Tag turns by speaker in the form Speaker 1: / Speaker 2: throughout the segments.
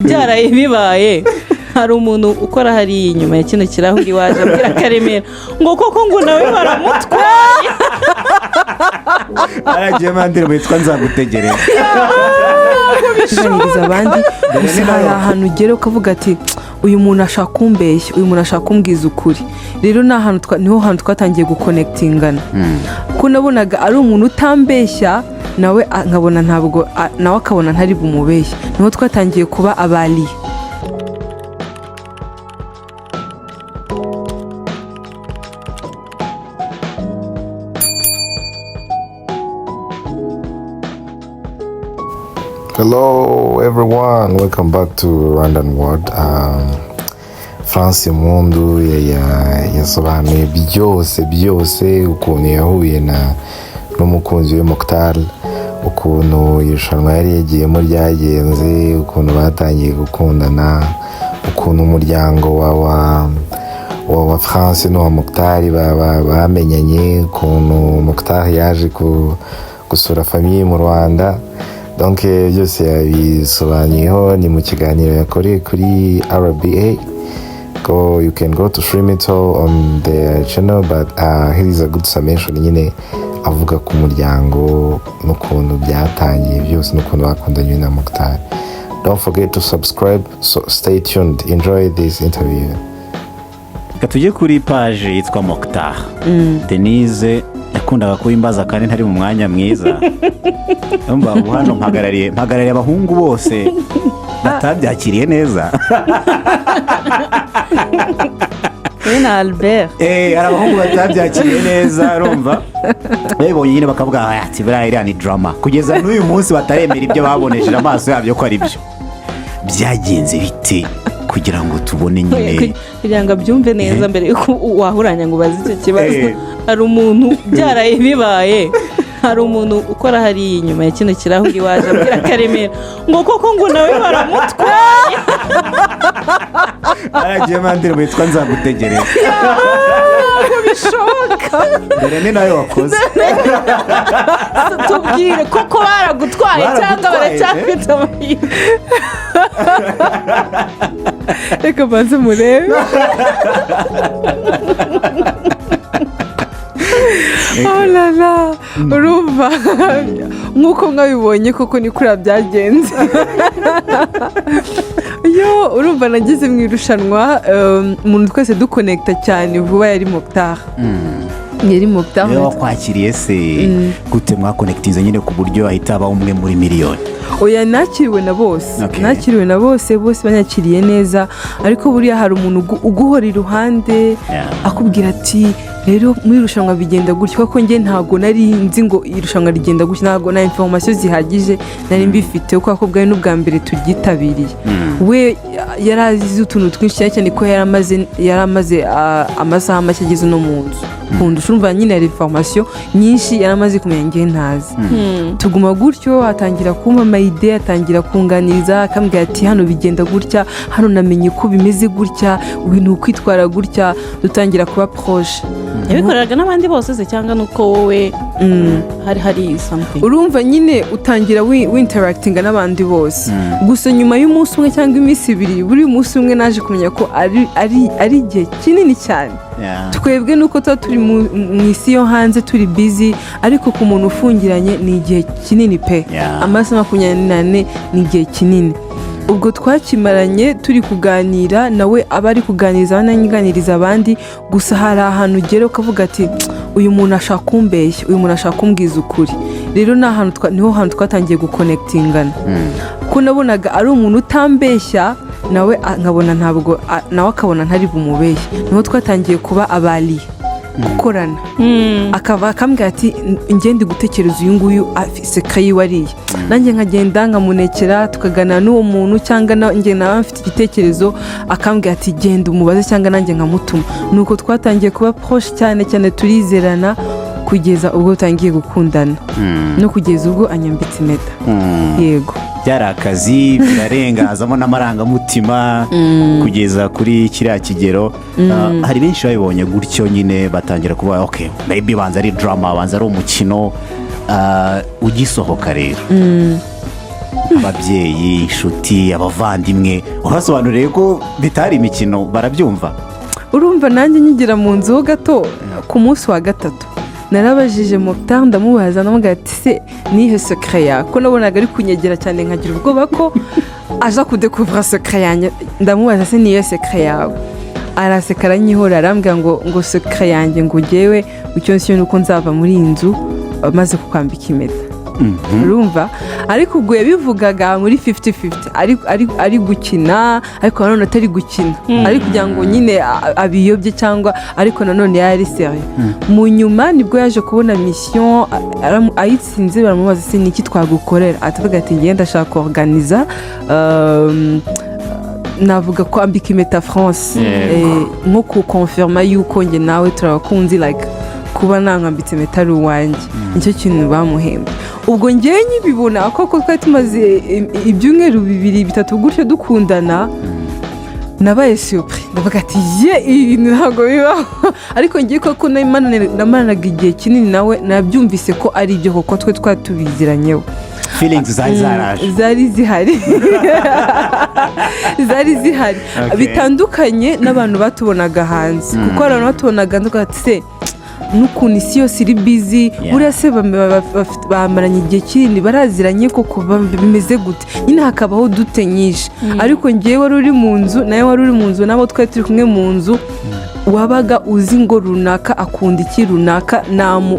Speaker 1: byaraye bibaye hari umuntu ukora hari inyuma ya kino kirahuri waje abwira Karemera ngo koko ngo nawe baramutwaye
Speaker 2: aragiye mandire witwa nzagutegereza
Speaker 3: kubishanyiriza abandi gusa hari ahantu ugera ukavuga ati uyu muntu ashaka kumbeshya uyu muntu ashaka kumbwiza ukuri rero niho hantu twatangiye guconnectingana ko nabonaga ari umuntu utambeshya nawe nkabona ntabwo nawe akabona ntari bumubeshye niho twatangiye kuba abali.
Speaker 4: Hello everyone, welcome back to Rwandan World. France Mpundu yasobanuye byose ukuntu yahuye no Mukunzi we Mokhtar, ukuntu irushanwa yari yagiyemo ryagenze, ukuntu batangiye gukundana, ukuntu umuryango wa France no wa Mokhtar bamenyanye, ukuntu Mokhtar yaje gusura famille mu Rwanda. Donc byose yabisobanyeho ni mu kiganiro yakoreye kuri RBA. You can go to stream it all on their channel, but here is a good summation nyine avuga ku muryango n'ukuntu byatangiye byose n'ukuntu bakundanye na Mokhtar. Don't forget to subscribe, so stay tuned, enjoy this interview.
Speaker 2: Katuje kuri page yitwa Mokhtar. Denise yakundaga kuimbaza kandi ntari mu mwanya mwiza. Umva hano mpagarariye abahungu bose batabyakiriye neza.
Speaker 1: na Albert
Speaker 2: ari abahungu batabyakiriye neza urumva. Babonye nyine bakavuga ati biriya ni drama. Kugeza n'uyu munsi bataremera ibyo babonesheje amaso yabyo ko ari byo. Byagenze bite kugira ngo tubone nyine
Speaker 1: kugira ngo byumve neza mbere yuko wahuranya ngo bazi icyo kibazo. Hari umuntu byaraye bibaye hari umuntu ukora hari inyuma ya kino kirahuri waje abwira Karemera ngo koko ngo nawe baramutwaye
Speaker 2: aragiye mandire witwa nzagutegereza
Speaker 1: kubishoboka
Speaker 2: dore ni nawe wakoze
Speaker 1: tubwire koko baragutwaye cyangwa baracyafite amahirwe.
Speaker 3: reka banze murebe. Oh la la, urumva nk'uko mwabibonye koko ni kuri byagenze. Yo urumva nagize mu irushanwa umuntu twese duconnecta cyane vuba yari Mokhtar. Yari Mokhtar
Speaker 2: wakwakiriye se gute mwakonektinze nyine ku buryo ahita aba umwe muri miliyoni?
Speaker 3: Oya nakiriwe na bose. Nakiriwe na bose banyakiriye neza, ariko buriya hari umuntu uguhora iruhande akubwira ati rero muri irushanwa bigenda gutyo kuko nge ntago nari nzi ngo irushanwa rigenda gutyo, ntago na information zihagije nari mbifite uko akubwaye n'ubwa mbere tugitabiriye. We yarazi utuntu twinshi cyane ko yaramaze amasaha make ageze no mu nzu kundusha, urumva nyine ari information nyinshi yaramaze kumenya nge ntazi. Tuguma gutyo atangira kumpa amayide, atangira kunganiriza akambwira ati hano bigenda gutya, hano namenye ko bimeze gutya, ibintu kwitwara gutya, dutangira kuba proche.
Speaker 1: Yabikoreraga n'abandi bose se cyangwa nuko wowe hari something? Urumva
Speaker 3: nyine utangira interactinga n'abandi bose. Gusa nyuma y'umunsi umwe cyangwa iminsi ibiri, buri munsi umwe naje kumenya ko ari igihe kinini cyane. Twebwe nuko tuba turi mu isi yo hanze turi busy, ariko ku muntu ufungiranye ni igihe kinini pe. Amasaha 24 ni igihe kinini. Ubwo twakimaranye turi kuganira, nawe abari kuganiriza abananyiganiriza abandi, gusa hari ahantu ugera ukavuga ati uyu muntu ashaka kumbeshya uyu muntu ashaka kumbwiza ukuri. Rero niho hantu twatangiye guconnectingana. Ko nabonaga ari umuntu utambeshya nawe nkabona ntabwo nawe akabona ntari bumubeshye, niho twatangiye kuba abali gukorana. Akambwira ati ngende gutekereza uyu nguyu afise kayi wariye, nanjye nkagenda nkamunekera tukagana n'uwo muntu, cyangwa nge nawe mfite igitekerezo akambwira ati genda umubaze cyangwa nanjye nkamutuma. Nuko twatangiye kuba proche cyane turizerana kugeza ubwo tangiye gukundana no kugeza ubwo anyambitse impeta. Yego
Speaker 2: byari akazi birarengazamo n'amarangamutima kugeza kuri kiriya kigero. Hari benshi babibonye gutyo nyine batangira kuba okay maybe banza ari drama, banza ari umukino ugisohoka rero ababyeyi inshuti abavandimwe ubasobanuriye ko bitari imikino barabyumva.
Speaker 3: urumva nanjye nyigira mu nzu ho gato ku munsi wa gatatu narabajije Mokhtar ndamubaza namubwira ati se nihe secret yawe ko nabonaga ari kunyegera cyane nkagira ubwoba ko aza kudekuvura secret yanjye. ndamubaza se nihe secret yawe, araseka aranyihora arambwira ngo secret yanjye ngo ugewe icyo nsyo nuko nzava muri iyi nzu maze kukwambika impeta. urumva ariko ubwo yabivugaga muri 50-50 ari gukina ariko nanone atari gukina ari kugira ngo nyine abiyobye cyangwa ariko nanone yari serieux. mu nyuma nibwo yaje kubona mission ayitsinze baramubaza se niki twagukorera atavuga ati ngenda ndashaka organiza navuga ko ambika impeta France nko kukonfirma yuko nge nawe turabakunzi like kuba nankambitse impeta ari uwanjye nicyo kintu bamuhemba. ubwo ngewe nyibibona koko twari tumaze ibyumweru 2-3 gutyo dukundana nabaye surpris ndavuga ati ibi ntabwo bibaho ariko ngiye koko namaranaga igihe kinini nawe nabyumvise ko ari ibyo koko twe twari tubiziranyeho.
Speaker 2: feelings zaraje
Speaker 3: zari zihari bitandukanye n'abantu batubonaga hanze kuko abantu batubonaga nduga ati se n'ukuntu isi yose iri busy buriya se bamaranye igihe kinini baraziranye koko bimeze gute nyine hakabaho dute nyinshi ariko ngewe wari uri mu nzu nawe wari uri mu nzu nabo twari turi kumwe mu nzu wabaga uzi ngo runaka akunda iki runaka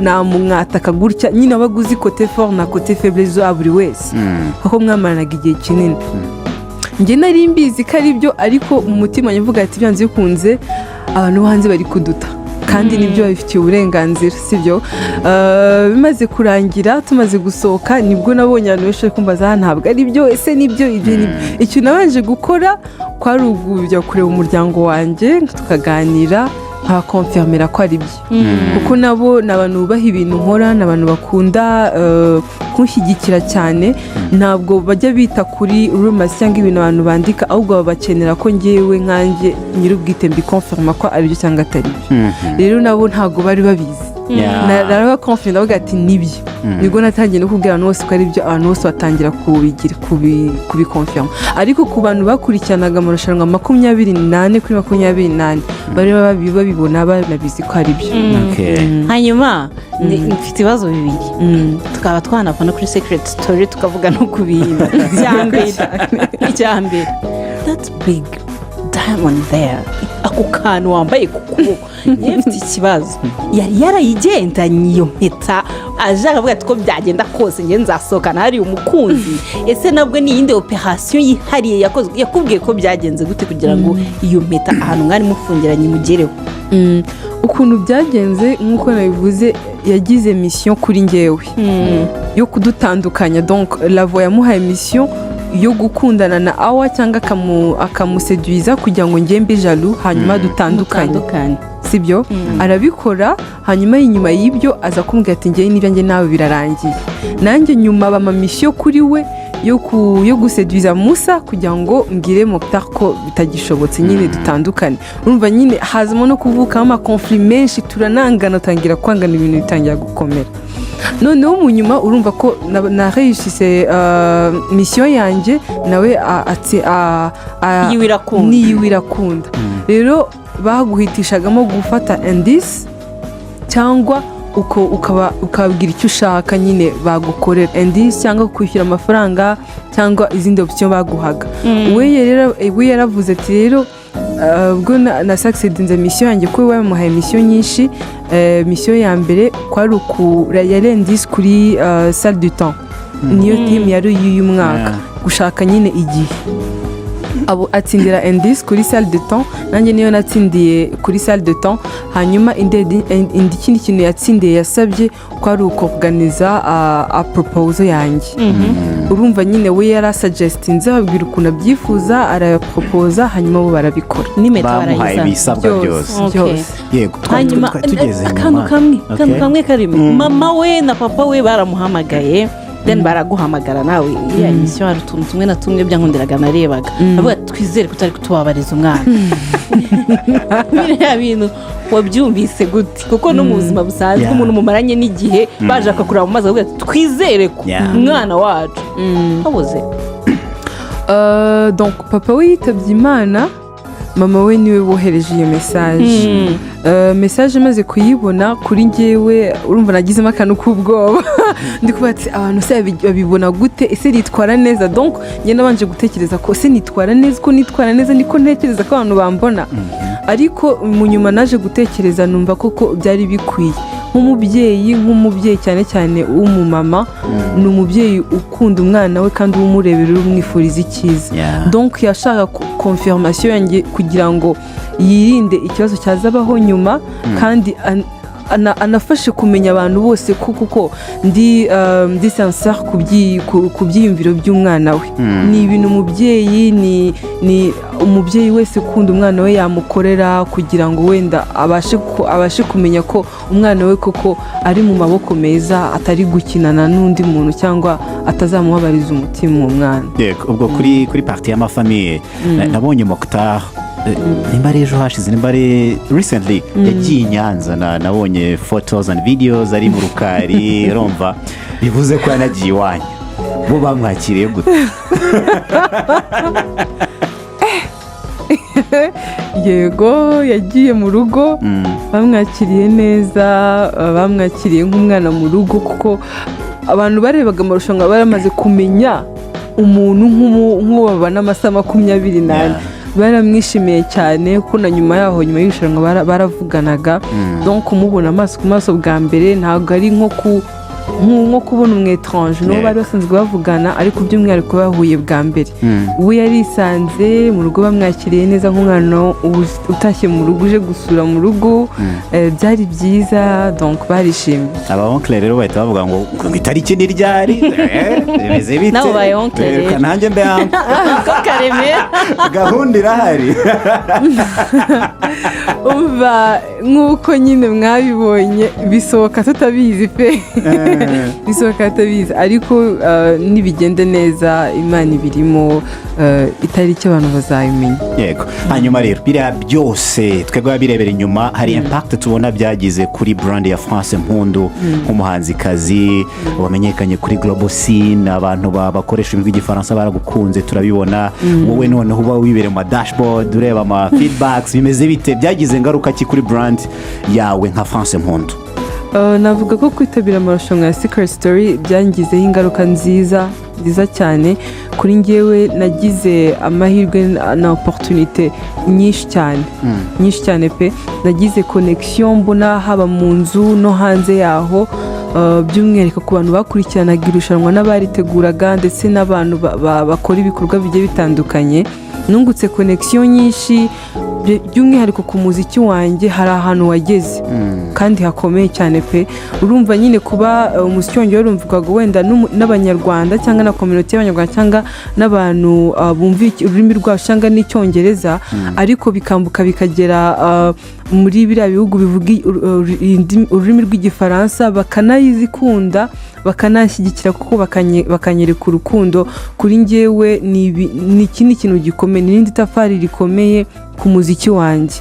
Speaker 3: namumwataka gutya nyine wabaga uzi kote fort na kote faible za buri wese kuko mwamaranaga igihe kinini. njye nari mbizi ko ari byo ariko mu mutima nyavuga ati byanze bikunze abantu bo hanze bari kuduta kandi nibyo babifitiye uburenganzira sibyo. bimaze kurangira tumaze gusohoka nibwo nabonye abantu benshi kumbaza ntabwo ari byo ese nibyo icyo nabanje gukora kwari ugujya kureba umuryango wanjye tukaganira nkakonfirmera ko ari byo kuko nabo n'abantu bubaha ibintu nkora n'abantu bakunda kunshyigikira cyane ntabwo bajya bita kuri rumors cyangwa ibintu abantu bandika ahubwo babakenera ko ngewe nkanjye nyir'ubwite mbikonfirma ko ari byo cyangwa atari byo. rero nabo ntabwo bari babizi naraba confident avuga ati nibyo nibwo natangiye no kubwira abantu bose ko ari byo abantu bose batangira kubikonfirma ariko ku bantu bakurikiranaga amarushanwa 28 kuri 28 bari babibona banabizi ko ari byo.
Speaker 1: hanyuma mfite ibibazo bibiri tukaba twanapana kuri secret story tukavuga no kubintu icyambere that's big diamond there ako kantu wambaye ku kuboko yefite ikibazo yari yarayigendanye iyo mpeta aje akavuga ati ko byagenda kose nge nzasohokana hari umukunzi ese nabwo ni iyindi operation yihariye yakozwe yakubwiye ko byagenze gute kugira ngo iyo mpeta ahantu mwari mufungiranye mugereho.
Speaker 3: ukuntu byagenze nk'uko nabivuze yagize mission kuri ngewe yo kudutandukanya donc lavo yamuhaye mission yo gukundana na awa cyangwa akamuseduiza kugira ngo ngembe jaloux hanyuma dutandukanye sibyo. arabikora hanyuma inyuma y'ibyo aza kumbwira ati ngewe n'ibyanjye nawe birarangiye nanjye nyuma bama mission kuri we yo guseduiza Musa kugira ngo mbwire Mokhtar ko bitagishobotse nyine dutandukane. urumva nyine hazamo no kuvuka ama conflit menshi turanangana tangira kwangana ibintu bitangira gukomera. noneho mu nyuma urumva ko na réussisse mission yanjye nawe yiwirakunda rero baguhitishagamo gufata indice cyangwa ukabwira icyo ushaka nyine bagukorera indice cyangwa kwishyura amafaranga cyangwa izindi option baguhaga. we yaravuze ati rero ubwo na succeedinze mission yanjye ko bamuhaye mission nyinshi. mission ya mbere kwari yari indice kuri salle du temps niyo team yari uyu mwaka gushaka nyine igihe abo atsindira indice kuri salle de temps nanjye niyo natsindiye kuri salle de temps hanyuma indi kindi kintu yatsindiye yasabye kwari ukorganiza a proposal yanjye. urumva nyine we yarasuggestinze babwira ukuntu abyifuza arayaproposa hanyuma bo barabikora
Speaker 1: n'imeta
Speaker 2: bamuhaye ibisabwa byose. yego
Speaker 1: hanyuma akantu kamwe karimo mama we na papa we baramuhamagaye then baraguhamagara nawe iya emission hari utuntu tumwe na tumwe byankundiraga narebaga avuga twizere kutari kutubabariza umwana biriya bintu wabyumvise gute kuko no mu buzima busanzwe umuntu mumaranye n'igihe baje akakuraba mu mazi avuga twizere ko umwana wacu habuze
Speaker 3: donc papa we yitabye Imana mama we niwe wohereje iyo message maze kuyibona kuri njyewe urumva nagizemo akantu k'ubwoba ndi kuvuga ati abantu se babibona gute ese nitwara neza donc njye nabanje gutekereza ko se nitwara neza ko nitwara neza niko ntekereza ko abantu bambona ariko mu nyuma naje gutekereza numva koko byari bikwiye nk'umubyeyi cyane cyane w'umumama ni umubyeyi ukunda umwana we kandi umurebera umwifuriza icyiza donc yashaka confirmation yanjye kugira ngo yirinde ikibazo cyazabaho nyuma kandi anafashe kumenya abantu bose kuko ndi sincere ku byiyumviro by'umwana we ni ibintu umubyeyi ni umubyeyi wese ukunda umwana we yamukorera kugira ngo wenda abashe kumenya ko umwana we koko ari mu maboko meza atari gukinana n'undi muntu cyangwa atazamubabariza umutima uwo mwana
Speaker 2: ubwo kuri parti y'amafamiye nabonye Mokhtar nimba ari ejo hashize nimba ari recently yagiye i Nyanza nabonye photos and videos ari mu rukari urumva bivuze ko yanagiye iwanyu bo bamwakiriye gute
Speaker 3: yego yagiye mu rugo bamwakiriye neza bamwakiriye nk'umwana mu rugo kuko abantu barebaga amarushanwa baramaze kumenya umuntu nk'uwo babana amasaha 24 baramwishimiye cyane kuko na nyuma y'irushanwa baravuganaga donc kumubona amaso ku maso bwa mbere ntabwo ari nko kubona umwetrange n'uwo bari basanzwe bavugana ariko by'umwihariko bahuye bwa mbere we yarisanze mu rugo bamwakiriye neza nk'umwana utashye mu rugo uje gusura mu rugo byari byiza donc barishimye
Speaker 2: aba onkle rero bahita bavuga ngo itariki ni ryari bimeze bite
Speaker 1: nabo baye onkle rero
Speaker 2: nanjye mbe hanze
Speaker 1: ko karemera
Speaker 2: gahunda irahari
Speaker 3: umva nk'uko nyine mwabibonye bisohoka tutabizi pe bisohoka tutabizi ariko nibigende neza Imana ibirimo itariki abantu bazayimenya
Speaker 2: yego hanyuma rero biriya byose twebwe birebera inyuma hari impact tubona byagize kuri brand ya France Mpundu nk'umuhanzikazi wamenyekanye kuri global scene abantu bakoresha ibintu by'igifaransa baragukunze turabibona wowe noneho uba wibere mu dashboard ureba ama feedbacks bimeze bite byagize ngaruka ki kuri brand yawe nka France Mpundu
Speaker 3: navuga ko kwitabira amarushanwa ya Secret Story byangizeho ingaruka nziza cyane kuri njyewe nagize amahirwe na opportunité nyinshi cyane pe nagize connection mbona haba mu nzu no hanze yaho by'umwihariko ku bantu bakurikiranaga irushanwa n'abariteguraga ndetse n'abantu bakora ibikorwa bigiye bitandukanye nungutse connection nyinshi by'umwihariko ku muziki wanjye hari ahantu wageze kandi hakomeye cyane pe urumva nyine kuba umuziki wanjye warumvwaga wenda n'abanyarwanda cyangwa na community y'abanyarwanda cyangwa n'abantu bumva ururimi rwabo cyangwa n'icyongereza ariko bikambuka bikagera muri biriya bihugu bivuga ururimi rw'igifaransa bakanayizikunda bakanashyigikira kuko bakanyereka urukundo kuri njyewe ni ikindi kintu gikomeye n'irindi tafari rikomeye ku muziki wanjye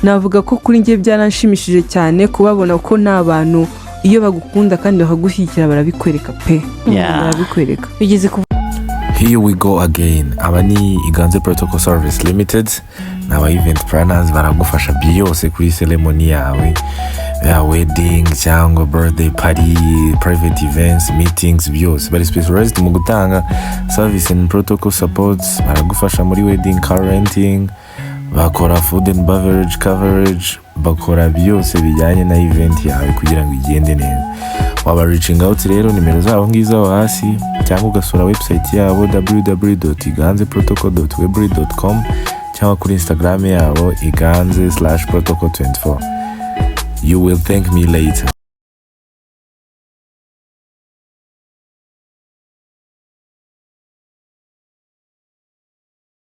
Speaker 3: navuga ko kuri njye byaranshimishije cyane kubabona ko nta bantu iyo bagukunda kandi bakagushyigikira barabikwereka pe barabikwereka bigeze ku
Speaker 5: Here we go again. Aba ni Iganze Protocol Service Limited. N'aba event planners baragufasha byose kuri ceremony yawe. Ya wedding cyangwa birthday party, private events, meetings byose. Bari specialized mu gutanga service and protocol support. Baragufasha muri wedding, car renting, bakora food and beverage coverage, bakora byose bijyanye na event yawe kugira ngo igende neza. Waba reaching out rero nimero zabo ngizo hasi cyangwa ugasura website yabo www.iganzeprotocol.webly.com cyangwa kuri Instagram yabo iganze/protocol24. You will thank me later.